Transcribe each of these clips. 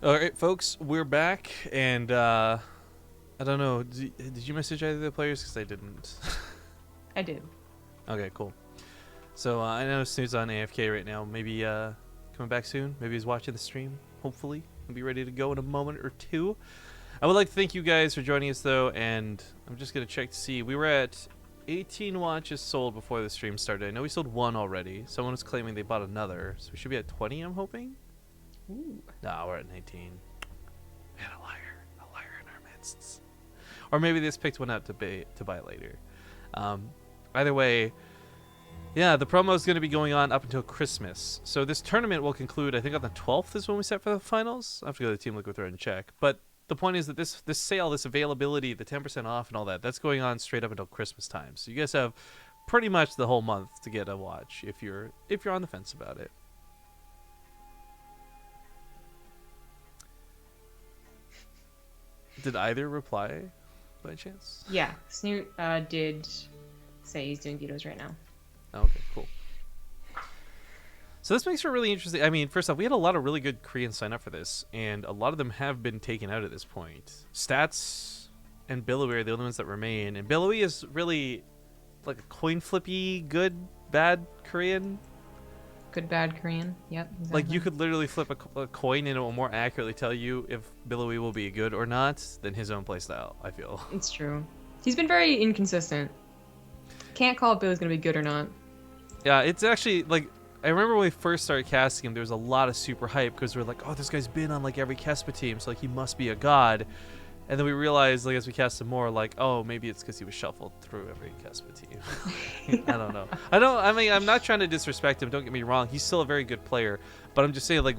All right, folks, we're back, and I don't know. Did you message either of the players? Because I didn't. I did. Okay, cool. So I know Snoot's on AFK right now. Maybe coming back soon. Maybe he's watching the stream. Hopefully, he'll be ready to go in a moment or two. I would like to thank you guys for joining us, though, and I'm just gonna check to see. We were at 18 watches sold before the stream started. I know we sold one already. Someone was claiming they bought another, so we should be at 20. I'm hoping. Ooh. No, we're at 19. Man, a liar in our midst. Or maybe they just picked one out to buy later. Either way, yeah, the promo is going to be going on up until Christmas. So this tournament will conclude, I think, on the 12th is when we set for the finals. I have to go to the team liquid thread and check. But the point is that this sale, this availability, the 10% off and all that, that's going on straight up until Christmas time. So you guys have pretty much the whole month to get a watch if you're on the fence about it. Did either reply by chance? Yeah, Snute did say he's doing vetoes right now. Oh, okay, cool. So this makes for really interesting. I mean, first off, we had a lot of really good Koreans sign up for this, and a lot of them have been taken out at this point. Stats and Billowy are the only ones that remain, and Billowy is really like a coin flippy, good, bad Korean. Good, bad Korean. Yep. Exactly. Like you could literally flip a coin and it will more accurately tell you if Billowy will be good or not than his own playstyle, I feel. It's true. He's been very inconsistent. Can't call if Billy's gonna be good or not. Yeah, it's actually like I remember when we first started casting him, there was a lot of super hype because we were like, oh, this guy's been on like every Kespa team, so like he must be a god. And then we realized, like, as we cast him more, like, oh, maybe it's because he was shuffled through every Kespa team. I don't know. I mean, I'm not trying to disrespect him. Don't get me wrong. He's still a very good player. But I'm just saying, like,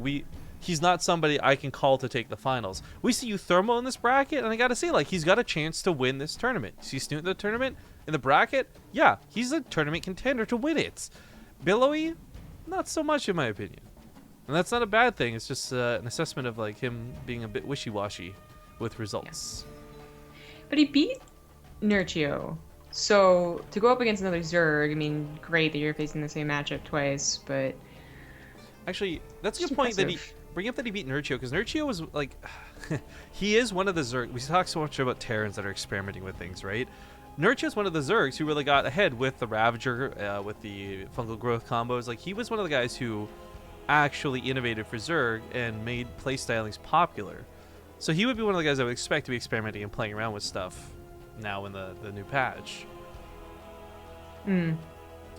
he's not somebody I can call to take the finals. We see Euthermal in this bracket, and I got to say, like, he's got a chance to win this tournament. See Snute in the tournament? In the bracket? Yeah, he's a tournament contender to win it. Billowy? Not so much, in my opinion. And that's not a bad thing. It's just an assessment of, like, him being a bit wishy-washy with results. Yeah. But he beat Nurchio. So to go up against another Zerg, I mean, great that you're facing the same matchup twice, but actually, that's a good point that he bring up that he beat Nurchio, because Nurchio was like he is one of the Zerg. We talk so much about Terrans that are experimenting with things, right? Nurchio's one of the Zergs who really got ahead with the Ravager, with the fungal growth combos. Like he was one of the guys who actually innovated for Zerg and made playstylings popular. So he would be one of the guys I would expect to be experimenting and playing around with stuff now in the new patch.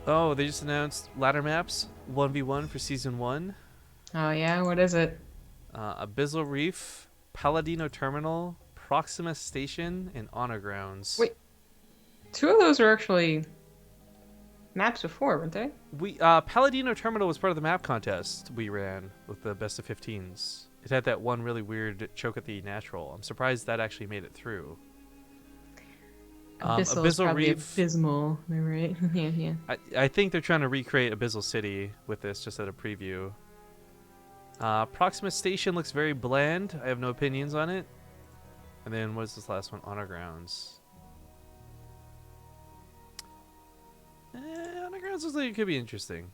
Oh, they just announced ladder maps 1v1 for Season 1. Oh yeah, what is it? Abyssal Reef, Palladino Terminal, Proxima Station, and Honor Grounds. Wait, two of those were actually maps before, weren't they? Palladino Terminal was part of the map contest we ran with the best of 15s. It had that one really weird choke at the natural. I'm surprised that actually made it through. Abyssal Reef. Abysmal, am I right? yeah. I think they're trying to recreate Abyssal City with this, just at a preview. Proxima Station looks very bland. I have no opinions on it. And then what is this last one? Honor Grounds. Honor Grounds looks like it could be interesting.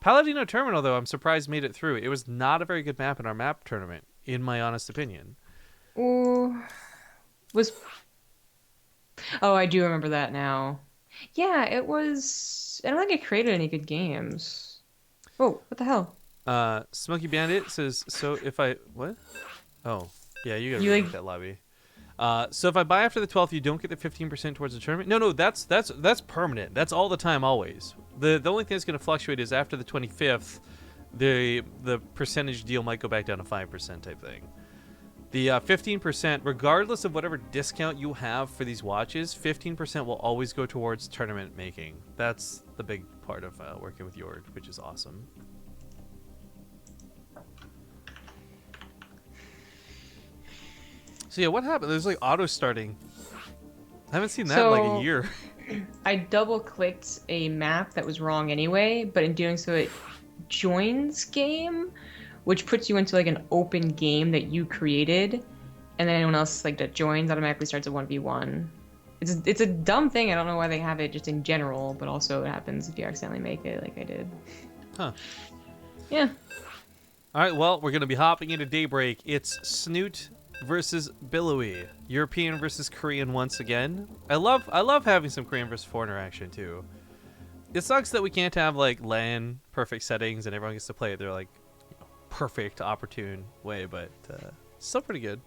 Palladino Terminal, though, I'm surprised made it through. It was not a very good map in our map tournament, in my honest opinion. Oh, I do remember that now. Yeah, it was. I don't think it created any good games. Oh, what the hell? Smoky Bandit says, so if I... What? Oh, yeah, you gotta read that lobby. So if I buy after the 12th, you don't get the 15% towards the tournament? No, that's permanent. That's all the time, always. The only thing that's going to fluctuate is after the 25th, the percentage deal might go back down to 5% type thing. The 15%, regardless of whatever discount you have for these watches, 15% will always go towards tournament making. That's the big part of working with Yord, which is awesome. So yeah, what happened? There's like auto starting. I haven't seen that in like a year. I double clicked a map that was wrong anyway, but in doing so it joins game, which puts you into like an open game that you created, and then anyone else like that joins automatically starts a 1v1. It's a dumb thing. I don't know why they have it just in general, but also it happens if you accidentally make it like I did. Huh. Yeah. All right, well, we're going to be hopping into Daybreak. It's Snute versus Billowy. European versus Korean once again. I love having some Korean versus foreigner action too. It sucks that we can't have like LAN perfect settings and everyone gets to play it their like perfect opportune way, but still pretty good.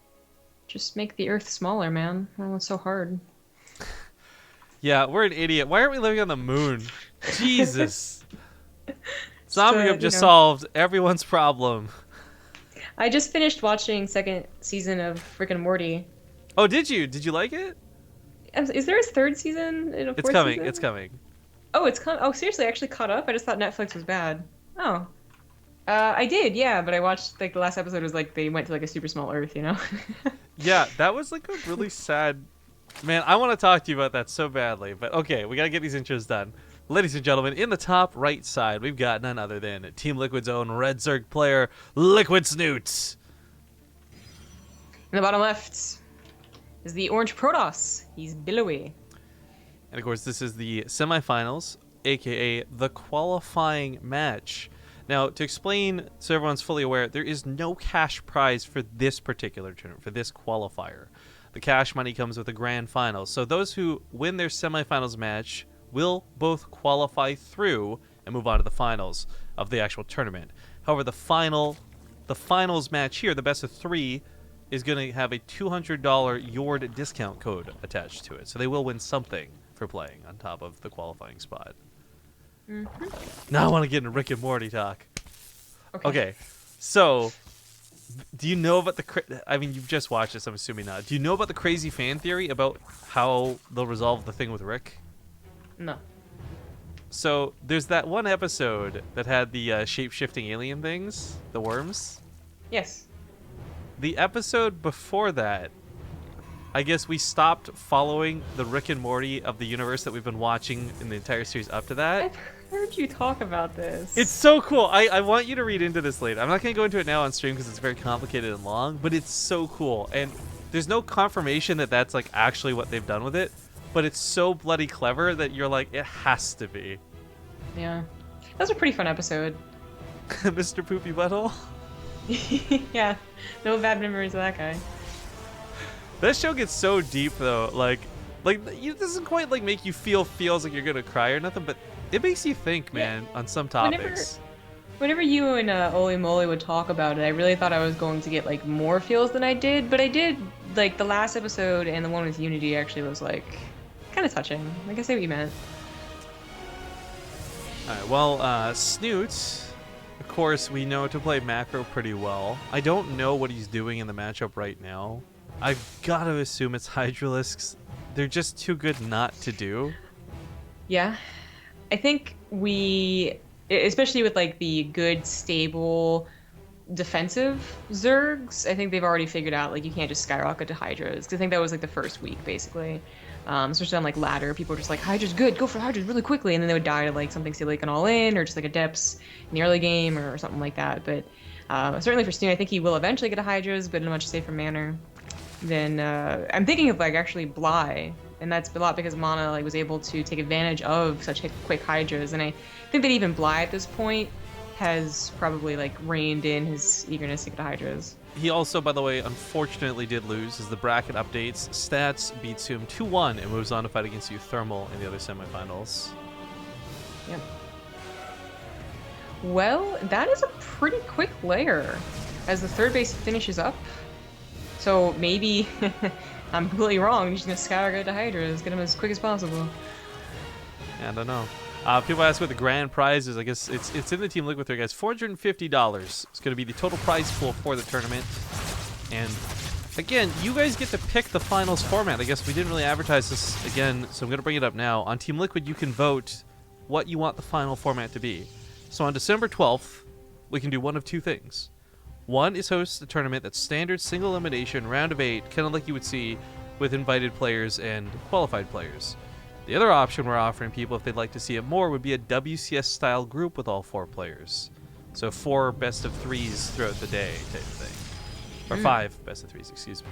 Just make the Earth smaller, man. Oh, it's so hard. Yeah, we're an idiot. Why aren't we living on the moon? Jesus. Zombie Group just solved everyone's problem. I just finished watching second season of Rick and Morty. Oh, did you? Did you like it? Is there a third season? And a It's fourth coming. season? It's coming. Oh, it's coming. Oh, seriously, I actually caught up. I just thought Netflix was bad. Oh. I did, yeah, but I watched, like, the last episode was, like, they went to, like, a super small Earth, you know? Yeah, that was, like, a really sad... Man, I want to talk to you about that so badly, but okay, we gotta get these intros done. Ladies and gentlemen, in the top right side, we've got none other than Team Liquid's own Red Zerg player, Liquid Snute. In the bottom left is the Orange Protoss. He's Billowy. And, of course, this is the semifinals, a.k.a. the qualifying match. Now, to explain so everyone's fully aware, there is no cash prize for this particular tournament, for this qualifier. The cash money comes with the grand finals. So those who win their semifinals match will both qualify through and move on to the finals of the actual tournament. However, the finals match here, the best of three, is going to have a $200 Yord discount code attached to it. So they will win something for playing on top of the qualifying spot. Mm-hmm. Now I want to get into Rick and Morty talk. Okay. So, do you know about I mean, you've just watched this, I'm assuming not. Do you know about the crazy fan theory about how they'll resolve the thing with Rick? No. So, there's that one episode that had the shape-shifting alien things, the worms. Yes. The episode before that, I guess we stopped following the Rick and Morty of the universe that we've been watching in the entire series up to that. I've heard you talk about this. It's so cool. I want you to read into this later. I'm not going to go into it now on stream because it's very complicated and long, but it's so cool. And there's no confirmation that that's like actually what they've done with it, but it's so bloody clever that you're like, it has to be. Yeah. That was a pretty fun episode. Mr. Poopy Butthole? Yeah. No bad memories of that guy. That show gets so deep though. Like it doesn't quite like make you feels like you're gonna cry or nothing, but it makes you think, man, on some topics. Whenever you and Oli Moly would talk about it, I really thought I was going to get like more feels than I did, but I did. Like the last episode and the one with Unity actually was like kind of touching. Like I say what you meant. All right. Well, Snute. Of course, we know to play macro pretty well. I don't know what he's doing in the matchup right now. I've got to assume it's Hydralisks. They're just too good not to do. Yeah. I think especially with like the good, stable, defensive Zergs, I think they've already figured out like you can't just skyrocket to Hydras. 'Cause I think that was like the first week, basically. Especially on like ladder, people were just like, Hydra's good, go for Hydras really quickly, and then they would die to like something silly like an all-in or just like a Depths in the early game or something like that. But certainly for Snute, I think he will eventually get a Hydras, but in a much safer manner. Then I'm thinking of like actually Bly, and that's a lot because Mana like was able to take advantage of such quick Hydras, and I think that even Bly at this point has probably like reined in his eagerness to get Hydras. He also, by the way, unfortunately did lose as the bracket updates. Stats beats him 2-1 and moves on to fight against you Thermal in the other semifinals. Yeah. Well, that is a pretty quick layer as the third base finishes up. So maybe I'm completely wrong. You're just going to skyrocket to Hydras, get them as quick as possible. Yeah, I don't know. People ask what the grand prize is. I guess it's in the Team Liquid 3, guys. $450 is going to be the total prize pool for the tournament. And again, you guys get to pick the finals format. I guess we didn't really advertise this again, so I'm going to bring it up now. On Team Liquid, you can vote what you want the final format to be. So on December 12th, we can do one of two things. One is host a tournament that's standard single elimination, round of 8, kind of like you would see with invited players and qualified players. The other option we're offering people, if they'd like to see it more, would be a WCS-style group with all 4 players. So 4 best of 3s throughout the day type of thing. Or 5 best of 3s, excuse me.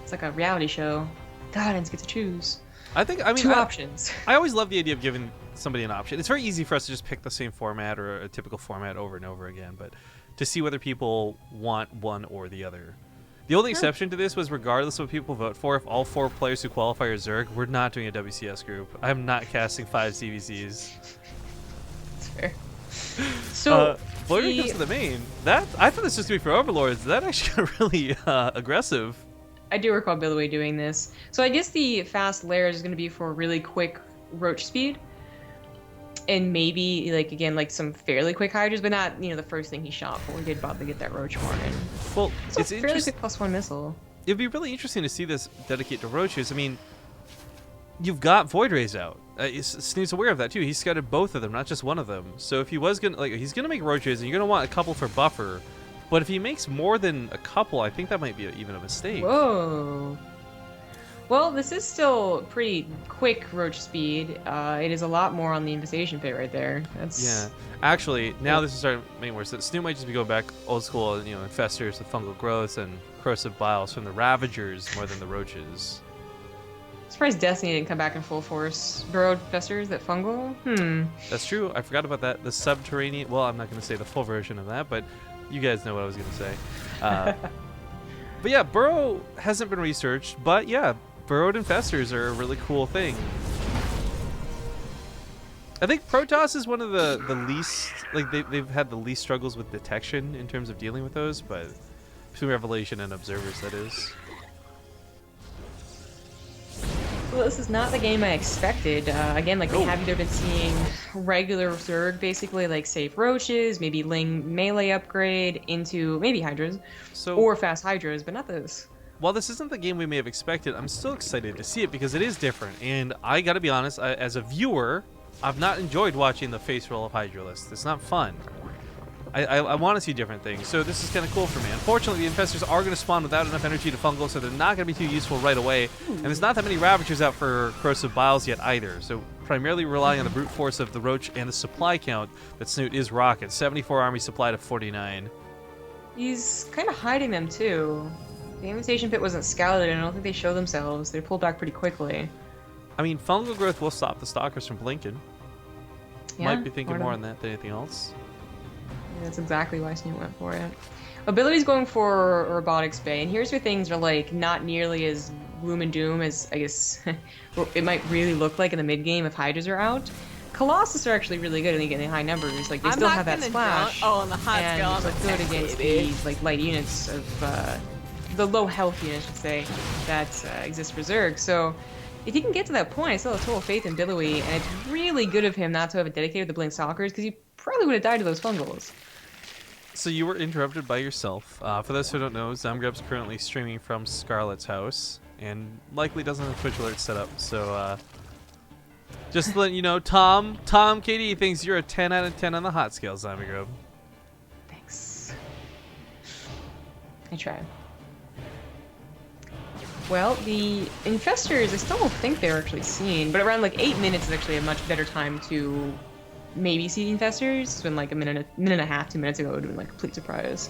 It's like a reality show. The audience gets to choose. I mean, two options. I always love the idea of giving somebody an option. It's very easy for us to just pick the same format or a typical format over and over again, but to see whether people want one or the other. The only exception to this was regardless of what people vote for, if all 4 players who qualify are Zerg, we're not doing a WCS group. I'm not casting 5 CVCs. That's fair. So, when it comes to the main, I thought this was going to be for Overlords. That actually got really aggressive. I do recall Billowy doing this. So I guess the fast lair is going to be for really quick roach speed. And maybe, like, again, like some fairly quick hydras, but not, the first thing he shot for. We did bother to get that roach horn in. Well, it's a fairly quick +1 missile. It'd be really interesting to see this dedicate to roaches. I mean, you've got Void Rays out. Snute's aware of that too. He scouted both of them, not just one of them. So if he was gonna, he's gonna make roaches, and you're gonna want a couple for buffer. But if he makes more than a couple, I think that might be even a mistake. Whoa. Well, this is still pretty quick roach speed. It is a lot more on the infestation pit right there. Yeah. Actually, now this is starting to make more sense. Snute might just be going back old school, infestors, the fungal growths, and corrosive biles from the Ravagers more than the roaches. Surprised Destiny didn't come back in full force. Burrowed festers that fungal? That's true. I forgot about that. The subterranean... Well, I'm not going to say the full version of that, but you guys know what I was going to say. But yeah, Burrow hasn't been researched, but yeah, burrowed infestors are a really cool thing. I think Protoss is one of the least... they've had the least struggles with detection in terms of dealing with those, but between Revelation and Observers, that is. Well, this is not the game I expected. Again, we have either been seeing regular Zerg, basically, safe roaches, maybe Ling melee upgrade into maybe Hydras, or fast Hydras, but not this. While this isn't the game we may have expected, I'm still excited to see it because it is different. And I gotta be honest, as a viewer, I've not enjoyed watching the face roll of Hydralisk. It's not fun. I want to see different things, so this is kind of cool for me. Unfortunately, the infestors are going to spawn without enough energy to fungal, so they're not going to be too useful right away. And there's not that many Ravagers out for corrosive biles yet either, so primarily relying on the brute force of the roach and the supply count that Snute is rocking. 74 army supply to 49. He's kind of hiding them too. The invitation pit wasn't scouted, and I don't think they show themselves. They pulled back pretty quickly. I mean, fungal growth will stop the stalkers from blinking. Yeah, might be thinking more on that than anything else. That's exactly why Snute went for it. Ability's going for Robotics Bay, and here's where things are not nearly as gloom and doom as I guess it might really look like in the mid game if Hydras are out. Colossus are actually really good and getting high numbers. They still have that splash. On the hot and good against the light units of the low health units, I should say, that exist for Zerg. So if he can get to that point, I still have total faith in Billowy, and it's really good of him not to have it dedicated to the Blink Stalkers because he probably would have died to those fungals. So you were interrupted by yourself. For those who don't know, Zamgrub's currently streaming from Scarlet's house, and likely doesn't have Twitch alerts set up. So just to let you know, Tom KD thinks you're a 10 out of 10 on the hot scale, Zamgrub. Thanks. I try. Well, the infestors, I still don't think they're actually seen, but around 8 minutes is actually a much better time to maybe see the infestors. It's been a minute and a half, 2 minutes ago, it would have been a complete surprise.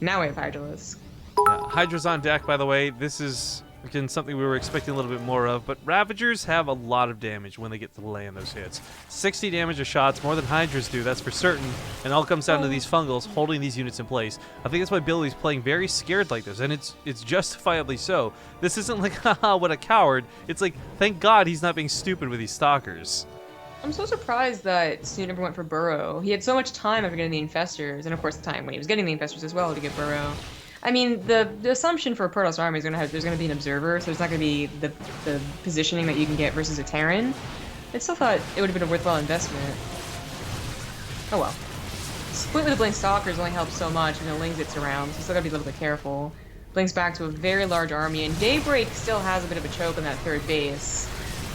Now we have Hydralisk. Yeah, Hydra's on deck, by the way. This is, again, something we were expecting a little bit more of, but Ravagers have a lot of damage when they get to land those hits. 60 damage a shots, more than Hydras do, that's for certain, and it all comes down to these fungals holding these units in place. I think that's why Billy's playing very scared like this, and it's justifiably so. This isn't haha, what a coward. It's thank God he's not being stupid with these stalkers. I'm so surprised that Snute never went for Burrow. He had so much time after getting the infestors, and of course the time when he was getting the infestors as well to get Burrow. I mean, the assumption for a Protoss army is there's going to be an observer, so there's not going to be the positioning that you can get versus a Terran. I still thought it would have been a worthwhile investment. Oh well. Split with the Blink Stalkers only helps so much, and the Ling gets around, so you still got to be a little bit careful. Blink's back to a very large army, and Daybreak still has a bit of a choke on that third base.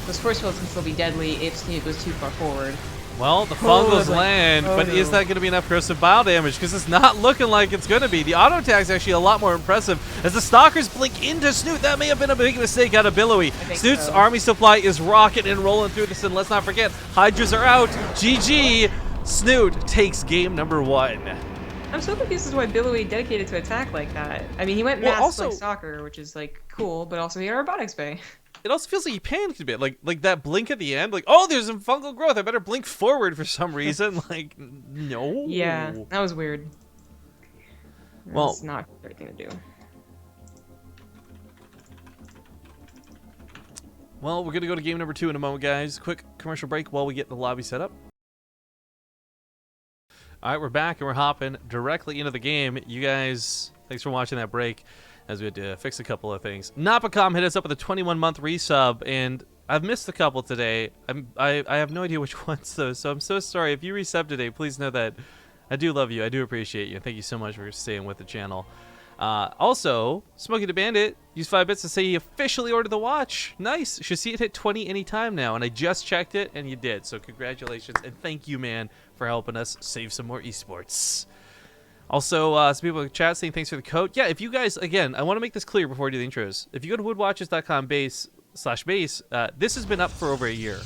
Those force fields can still be deadly if Snute goes too far forward. Well, the fungals land, but is that going to be enough corrosive bile damage? Because it's not looking like it's going to be. The auto attack is actually a lot more impressive. As the stalkers blink into Snute, that may have been a big mistake out of Billowy. Snute's army supply is rocking and rolling through this, and let's not forget, Hydras are out. GG. Snute takes game number 1. I'm so confused as to why Billowy dedicated to attack like that. I mean, he went mass stalker, which is cool, but also he had a Robotics Bay. It also feels like he panicked a bit, like that blink at the end, oh, there's some fungal growth, I better blink forward for some reason, no. Yeah, that was weird. Well, That's not the right thing to do. Well, we're going to go to game number 2 in a moment, guys. Quick commercial break while we get the lobby set up. All right, we're back and we're hopping directly into the game. You guys, thanks for watching that break as we had to fix a couple of things. Napacom hit us up with a 21-month resub, and I've missed a couple today. I have no idea which ones, though, so I'm so sorry. If you resub today, please know that I do love you. I do appreciate you. Thank you so much for staying with the channel. Also, Smokey the Bandit used 5 bits to say he officially ordered the watch. Nice. Should see it hit 20 anytime now, and I just checked it, and you did. So congratulations, and thank you, man, for helping us save some more esports. Also, some people in the chat saying thanks for the code. Yeah, if you guys, again, I want to make this clear before I do the intros. If you go to woodwatches.com/base, this has been up for over a year.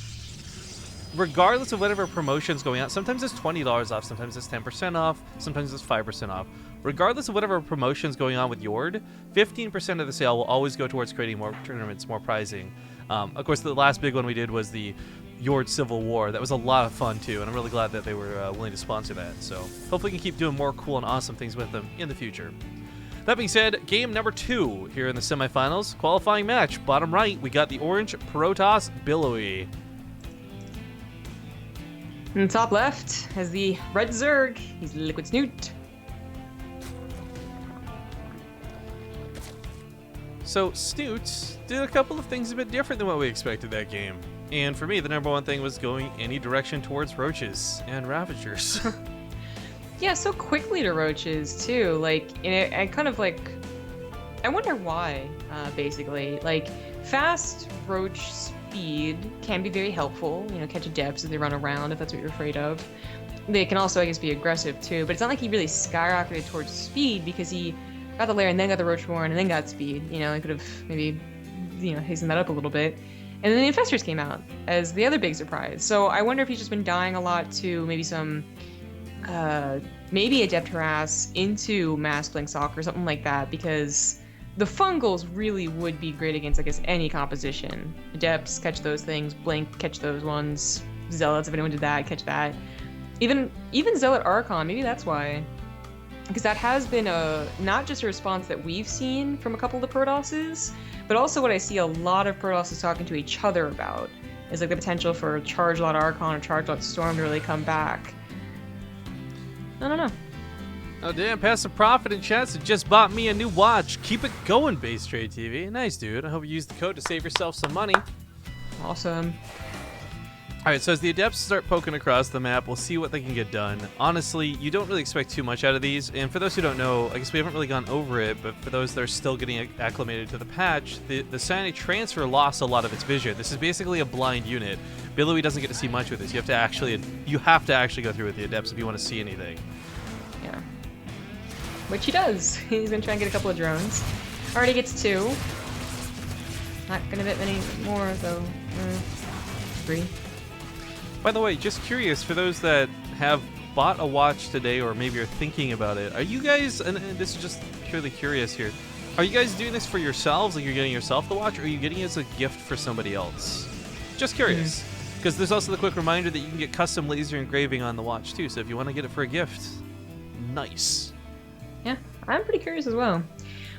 Regardless of whatever promotion's going on, sometimes it's $20 off, sometimes it's 10% off, sometimes it's 5% off. Regardless of whatever promotion's going on with Yord, 15% of the sale will always go towards creating more tournaments, more prizing. Of course, the last big one we did was the Yord Civil War. That was a lot of fun, too, and I'm really glad that they were willing to sponsor that. So hopefully we can keep doing more cool and awesome things with them in the future. That being said, game number 2 here in the semifinals. Qualifying match. Bottom right, we got the orange Protoss Billowy. In the top left has the red Zerg. He's Liquid Snute. So Snute did a couple of things a bit different than what we expected that game. And for me, the number one thing was going any direction towards roaches and ravagers. Yeah, so quickly to roaches too. Like, I kind of like, I wonder why. Basically, like, fast roach speed can be very helpful. You know, catch adepts as they run around if that's what you're afraid of. They can also, I guess, be aggressive too. But it's not like he really skyrocketed towards speed because he got the lair and then got the Roachborn and then got speed. You know, he could have maybe, you know, hastened that up a little bit. And then the Infestors came out as the other big surprise. So I wonder if he's just been dying a lot to maybe some, maybe Adept Harass into Mass Playing Soccer or something like that, because the Fungals really would be great against, I guess, any composition. Adepts, catch those things. Blink, catch those ones. Zealots, if anyone did that, catch that. Even Zealot Archon, maybe that's why. Because that has been not just a response that we've seen from a couple of the Protosses, but also what I see a lot of Protosses talking to each other about is like the potential for Charge Lot Archon or Charge Lot Storm to really come back. I don't know. Oh damn, Passive Profit in chat said just bought me a new watch. Keep it going, BaseTradeTV. Nice, dude. I hope you use the code to save yourself some money. Awesome. Alright, so as the Adepts start poking across the map, we'll see what they can get done. Honestly, you don't really expect too much out of these, and for those who don't know, I guess we haven't really gone over it, but for those that are still getting acclimated to the patch, the Sanity Transfer lost a lot of its vision. This is basically a blind unit. Billowy doesn't get to see much with this. You have to actually go through with the Adepts if you want to see anything. Yeah. Which he does. He's gonna try and get a couple of drones. Already gets 2. Not gonna get many more, though. 3. By the way, just curious, for those that have bought a watch today or maybe are thinking about it, are you guys, and this is just purely curious here, are you guys doing this for yourselves, like you're getting yourself the watch, or are you getting it as a gift for somebody else? Just curious, because there's also the quick reminder that you can get custom laser engraving on the watch too, so if you want to get it for a gift, nice. Yeah, I'm pretty curious as well.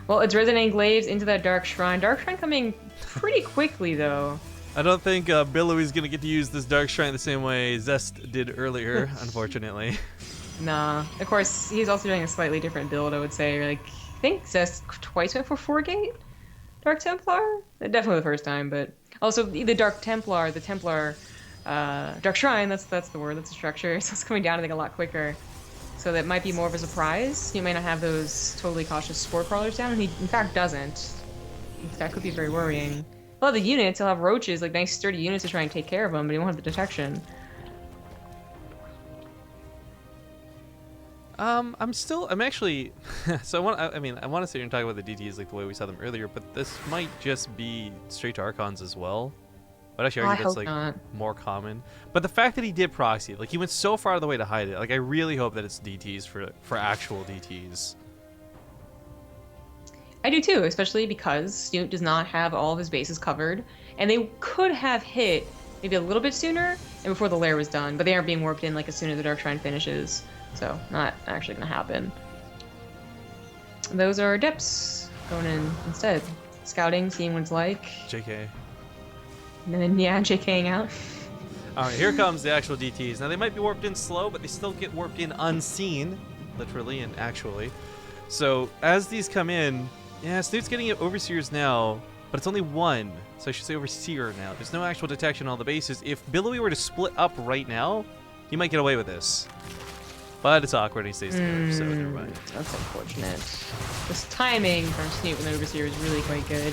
Well, it's Resident Englaves into that Dark Shrine. Dark Shrine coming pretty quickly, though. I don't think Billowy's going to get to use this Dark Shrine the same way Zest did earlier, unfortunately. Nah. Of course, he's also doing a slightly different build, I would say. Like, I think Zest twice went for 4-gate Dark Templar? Definitely the first time, but also the Dark Templar, Dark Shrine, that's the word, that's the structure. So it's coming down, I think, a lot quicker. So that might be more of a surprise. He might not have those totally cautious Spore Crawlers down, and he, in fact, doesn't. That could be very worrying. Well, the units, he'll have roaches, like nice sturdy units to try and take care of them, but he won't have the detection. I'm actually, so I want to sit here and talk about the DTs like the way we saw them earlier, but this might just be straight to Archons as well. But actually, I argue that's like not more common. But the fact that he did proxy, like he went so far out of the way to hide it, like I really hope that it's DTs for actual DTs. I do too, especially because Snute does not have all of his bases covered, and they could have hit maybe a little bit sooner and before the lair was done, but they aren't being worked in like as soon as the Dark Shrine finishes, so not actually going to happen. Those are depths going in instead. Scouting, seeing what it's like. JK. And then, yeah, JKing out. Alright, here comes the actual DTs. Now, they might be warped in slow, but they still get warped in unseen. Literally and actually. So, as these come in, yeah, Snoot's getting Overseers now, but it's only one. So I should say Overseer now. There's no actual detection on all the bases. If Billowy were to split up right now, he might get away with this. But it's awkward and he stays there, so never mind. That's unfortunate. This timing from Snute with an Overseer is really quite good.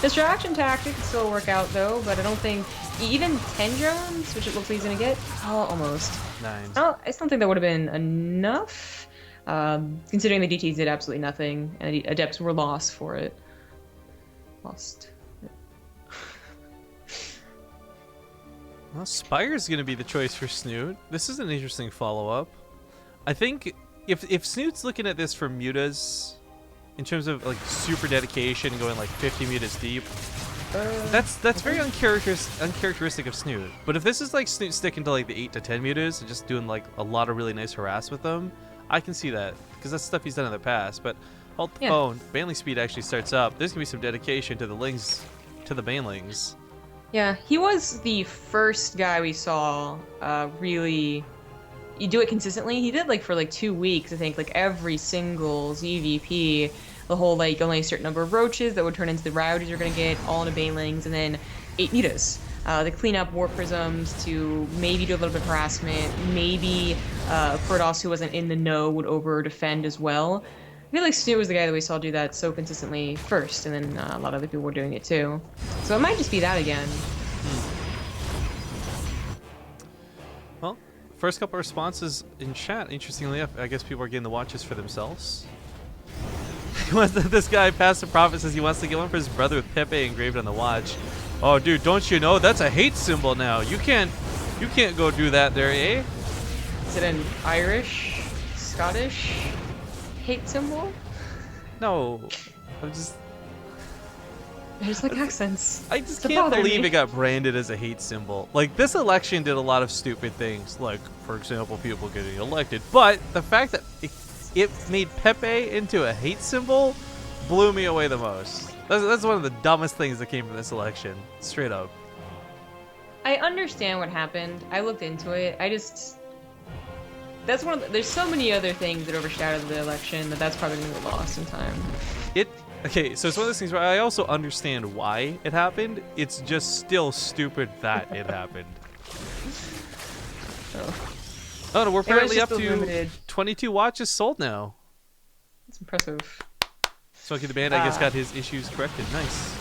Distraction tactic can still work out though, but I don't think even 10 drones, which it looks like he's gonna get, almost. 9. Oh, I still think that would have been enough, considering the DTs did absolutely nothing and the Adepts were lost for it. Lost. Well, Spire's gonna be the choice for Snute. This is an interesting follow-up. I think if Snoot's looking at this for mutas, in terms of like super dedication and going like 50 mutas deep, that's very uncharacteristic of Snute. But if this is like Snoot sticking to like the 8 to 10 mutas and just doing like a lot of really nice harass with them, I can see that because that's stuff he's done in the past. But hold the phone, Banling speed actually starts up. There's gonna be some dedication to the lings, to the Banlings. Yeah, he was the first guy we saw really. You do it consistently. He did like for like 2 weeks, I think, like every single ZvP, the whole like only a certain number of roaches that would turn into the rowdies you're gonna get, all into Banelings, and then 8 mutas. The clean up warp prisms to maybe do a little bit of harassment, maybe Protoss who wasn't in the know would over defend as well. I feel like Snute was the guy that we saw do that so consistently first, and then a lot of other people were doing it too. So it might just be that again. Well, first couple of responses in chat, interestingly enough, I guess people are getting the watches for themselves. This guy, Pastor Prophet, says he wants to get one for his brother with Pepe engraved on the watch. Oh, dude, don't you know? That's a hate symbol now. You can't go do that there, eh? Is it an Irish, Scottish hate symbol? No. I'm just... I just like accents. I just can't believe it got branded as a hate symbol. Like, this election did a lot of stupid things, like, for example, people getting elected. But the fact that it made Pepe into a hate symbol blew me away the most. That's one of the dumbest things that came from this election. Straight up. I understand what happened. I looked into it. I just... That's one of the... There's so many other things that overshadowed the election that's probably going to get lost in time. Okay, so it's one of those things where I also understand why it happened. It's just still stupid that it happened. Oh no, we're apparently up to limited. 22 watches sold now. That's impressive. Smoky the Band, I guess, got his issues corrected. Nice.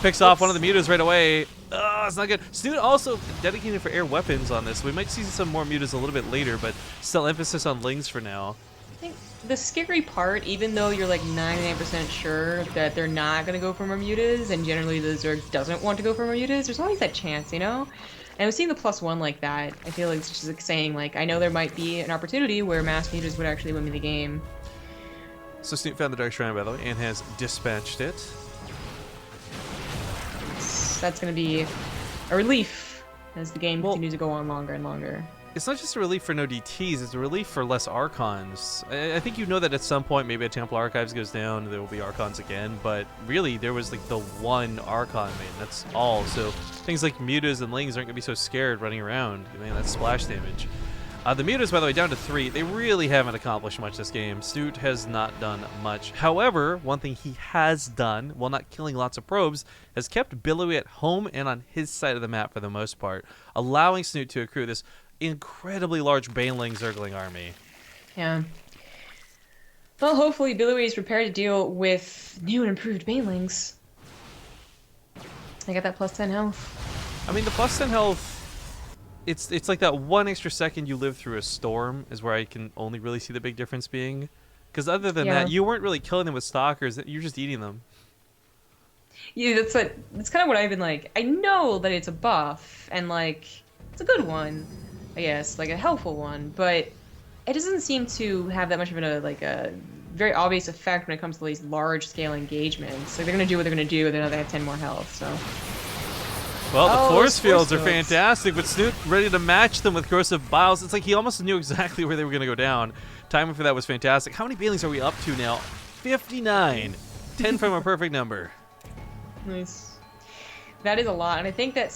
Picks off one of the mutas right away. Oh, it's not good. Snute also dedicated for air weapons on this. We might see some more mutas a little bit later, but still emphasis on lings for now. I think the scary part, even though you're like 99% sure that they're not going to go for more mutas, and generally the Zerg doesn't want to go for more mutas, there's always that chance, you know? And with seeing the +1 like that, I feel like it's just like saying, like, I know there might be an opportunity where mass mutas would actually win me the game. So Snute found the Dark Shrine, by the way, and has dispatched it. That's going to be a relief as the game continues to go on longer and longer. It's not just a relief for no DTs, it's a relief for less Archons. I think you know that at some point, maybe a Temple Archives goes down, there will be Archons again, but really, there was like the one Archon main, that's all. So things like mutas and lings aren't going to be so scared running around. I mean, that's splash damage. The mutas, by the way, down to 3. They really haven't accomplished much this game. Snute has not done much. However, one thing he has done, while not killing lots of probes, has kept Billowy at home and on his side of the map for the most part, allowing Snute to accrue this incredibly large Baneling Zergling army. Yeah. Well, hopefully Billowy is prepared to deal with new and improved Banelings. I got that +10 health. I mean, the +10 health... It's like that 1 extra second you live through a storm is where I can only really see the big difference being. Because other than that, you weren't really killing them with stalkers. You're just eating them. Yeah, that's kind of what I've been like. I know that it's a buff, and like, it's a good one, I guess, like a helpful one, but it doesn't seem to have that much of a very obvious effect when it comes to these large-scale engagements. Like, they're going to do what they're going to do, they know they have 10 more health, so... Well, the force fields are fantastic, but Snute ready to match them with Corrosive Biles. It's like he almost knew exactly where they were going to go down. Timing for that was fantastic. How many Banelings are we up to now? 59. 10 from a perfect number. Nice. That is a lot, and I think that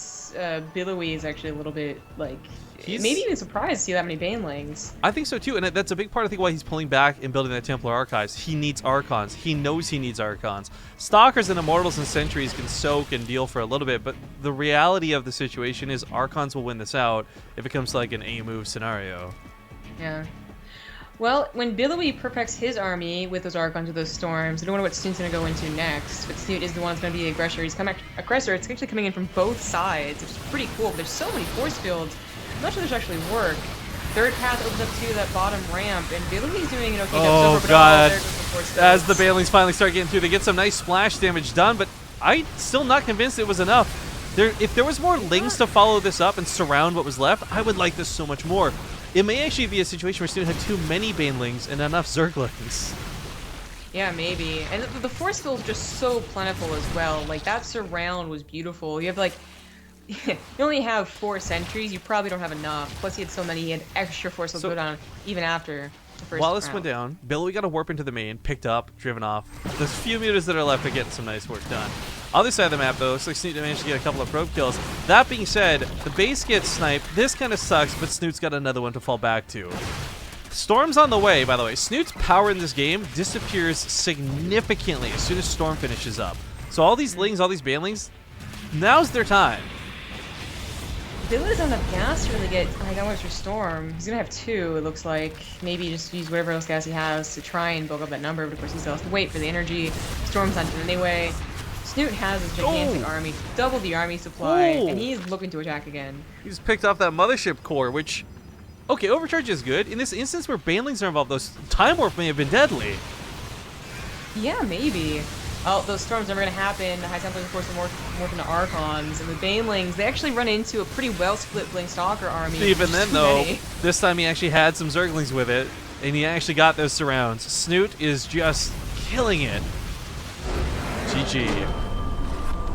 Billowy is actually a little bit, like, maybe even surprised to see that many Banelings. I think so too, and that's a big part, I think, why he's pulling back and building that Templar Archives. He needs Archons. He knows he needs Archons. Stalkers and Immortals and Sentries can soak and deal for a little bit, but the reality of the situation is Archons will win this out if it comes to like an A-move scenario. Yeah. Well, when Billowy perfects his army with those Archons, with those Storms, I don't know what Snute's going to go into next, but Snute is the one that's going to be the aggressor. It's actually coming in from both sides, which is pretty cool, but there's so many force fields. I'm not sure this actually work. Third path opens up to that bottom ramp, and Billowy's doing an okay job. Oh god! As the Banelings finally start getting through, they get some nice splash damage done, but I'm still not convinced it was enough. If there was more Lings to follow this up and surround what was left, I would like this so much more. It may actually be a situation where Snute had too many Banelings and enough Zerglings. Yeah, maybe. And the force field is just so plentiful as well. Like, that surround was beautiful. You have, like, you only have 4 sentries. You probably don't have enough. Plus, he had so many. He had extra force fields go down even after the first while this round. went down, Billowy got a warp into the main, picked up, driven off. The few meters that are left are getting some nice work done. Other side of the map, though, looks like Snute managed to get a couple of probe kills. That being said, the base gets sniped. This kind of sucks, but Snute's got another one to fall back to. Storm's on the way, by the way. Snute's power in this game disappears significantly as soon as Storm finishes up. So all these Lings, all these Banelings, now's their time. Billy doesn't have gas to really get high numbers for Storm. He's gonna have 2, it looks like. Maybe just use whatever else gas he has to try and build up that number, but of course he still has to wait for the energy. Storm's not doing it anyway. Snute has his gigantic army, double the army supply, and he's looking to attack again. He's picked off that Mothership core, which... Okay, Overcharge is good. In this instance where Banelings are involved, those Time Warp may have been deadly. Yeah, maybe. Oh, those Storms never gonna happen. The High Templars, of course, are morph into Archons, and the Banelings, they actually run into a pretty well-split Blink Stalker army. Even then, though, this time he actually had some Zerglings with it, and he actually got those surrounds. Snute is just killing it. GG.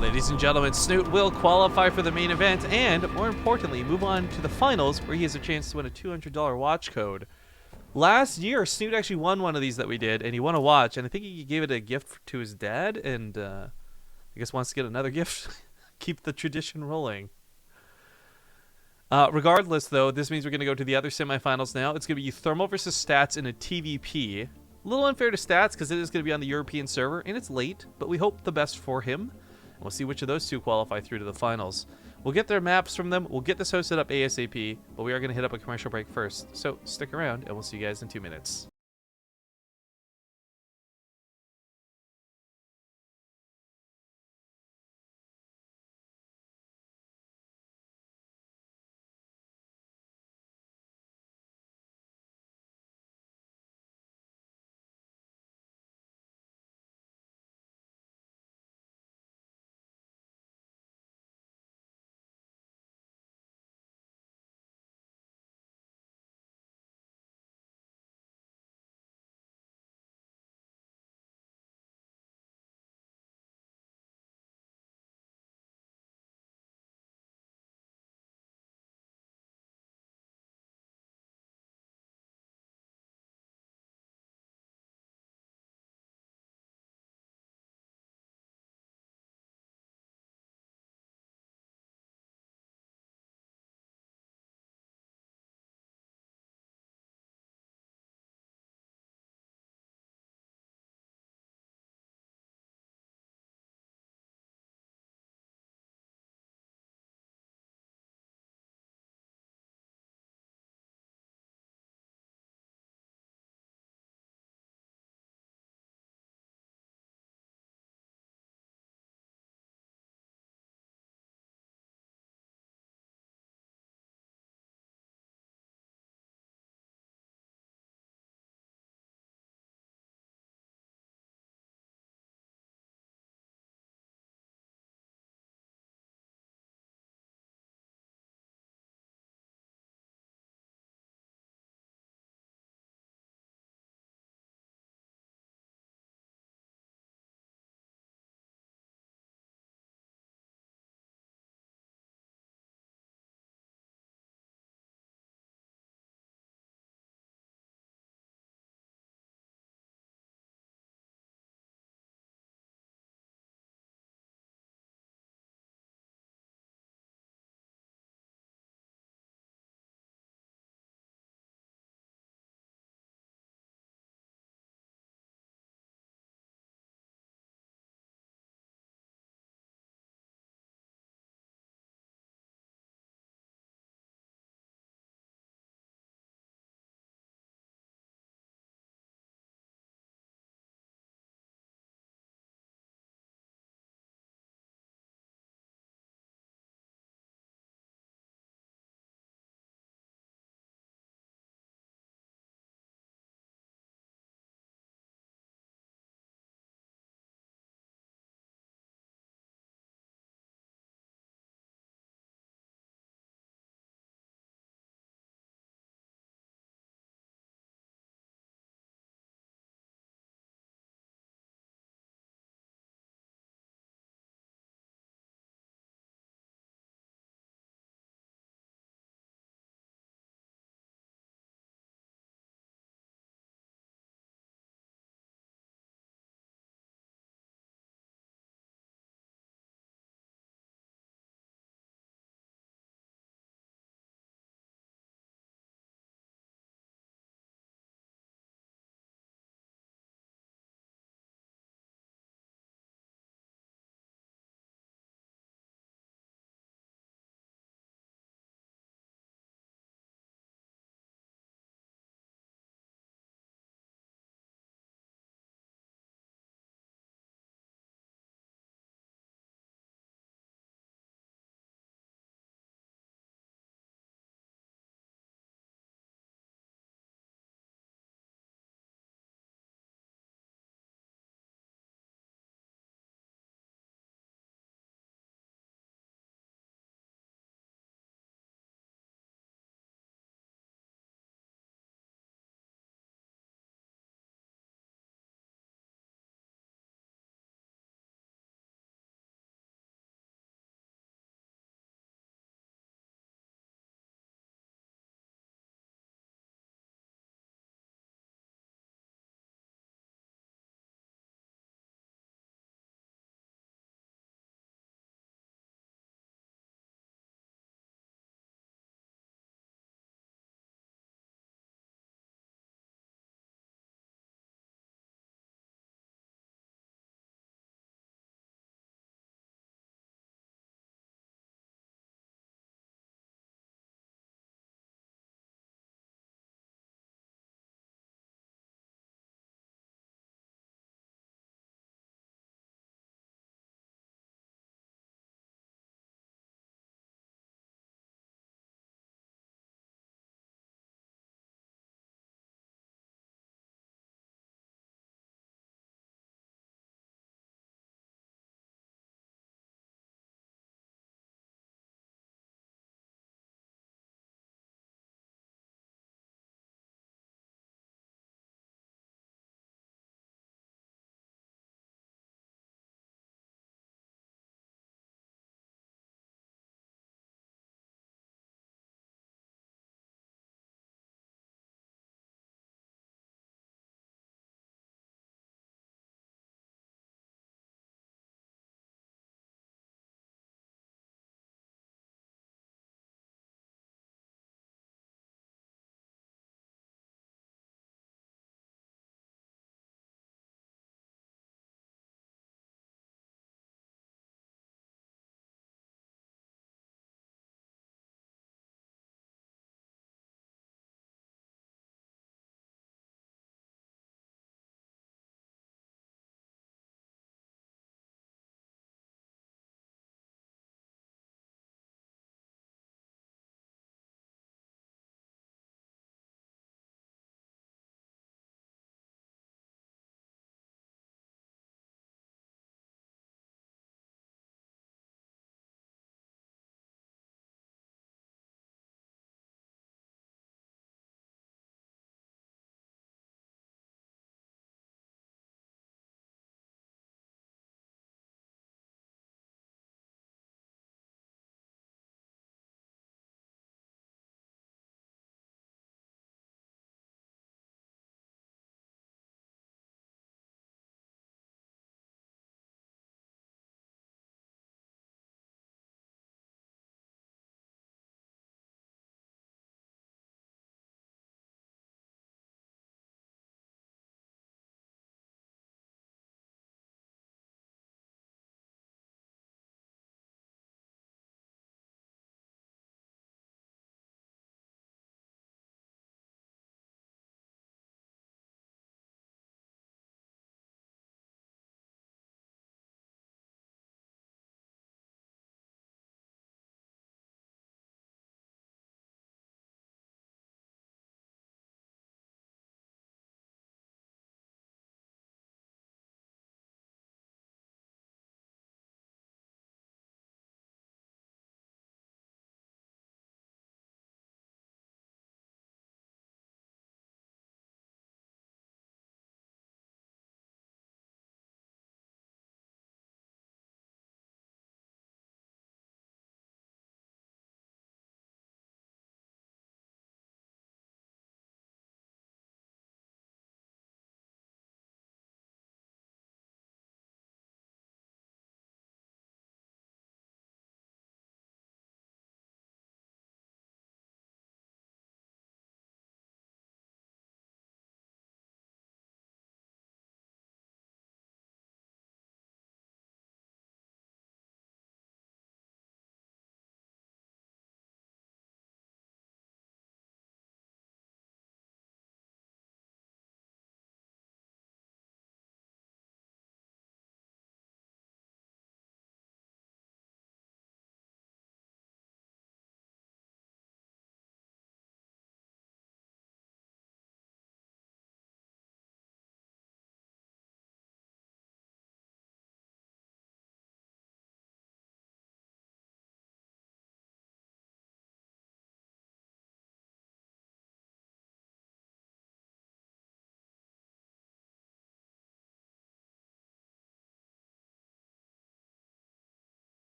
Ladies and gentlemen, Snute will qualify for the main event and, more importantly, move on to the finals where he has a chance to win a $200 watch code. Last year, Snute actually won one of these that we did, and he won a watch, and I think he gave it a gift to his dad, and I guess wants to get another gift. Keep the tradition rolling. Regardless, though, this means we're going to go to the other semifinals now. It's going to be Thermal versus Stats in a TvP. A little unfair to Stats because it is going to be on the European server, and it's late, but we hope the best for him. We'll see which of those two qualify through to the finals. We'll get their maps from them. We'll get this hosted up ASAP, but we are going to hit up a commercial break first. So stick around, and we'll see you guys in 2 minutes.